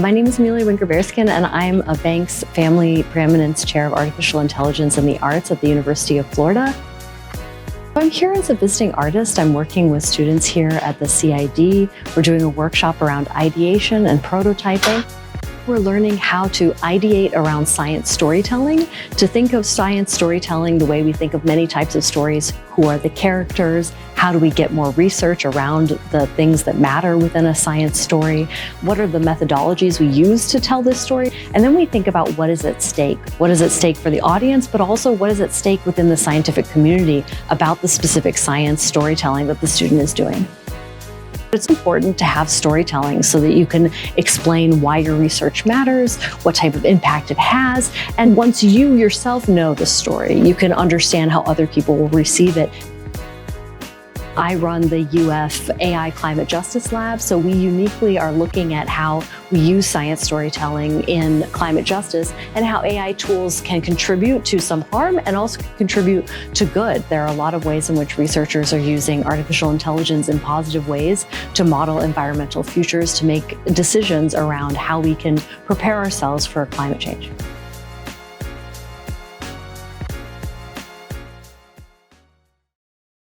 My name is Amelia Winger-Bearskin, and I'm a Banks Family Preeminence Chair of Artificial Intelligence and the Arts at the University of Florida. I'm here as a visiting artist. I'm working with students here at the CID. We're doing a workshop around ideation and prototyping. We're learning how to ideate around science storytelling, to think of science storytelling the way we think of many types of stories. Who are the characters? How do we get more research around the things that matter within a science story? What are the methodologies we use to tell this story? And then we think about what is at stake. What is at stake for the audience, but also what is at stake within the scientific community about the specific science storytelling that the student is doing. It's important to have storytelling so that you can explain why your research matters, what type of impact it has, and once you yourself know the story, you can understand how other people will receive it. I run the UF AI Climate Justice Lab, so we uniquely are looking at how we use science storytelling in climate justice and how AI tools can contribute to some harm and also contribute to good. There are a lot of ways in which researchers are using artificial intelligence in positive ways to model environmental futures, to make decisions around how we can prepare ourselves for climate change.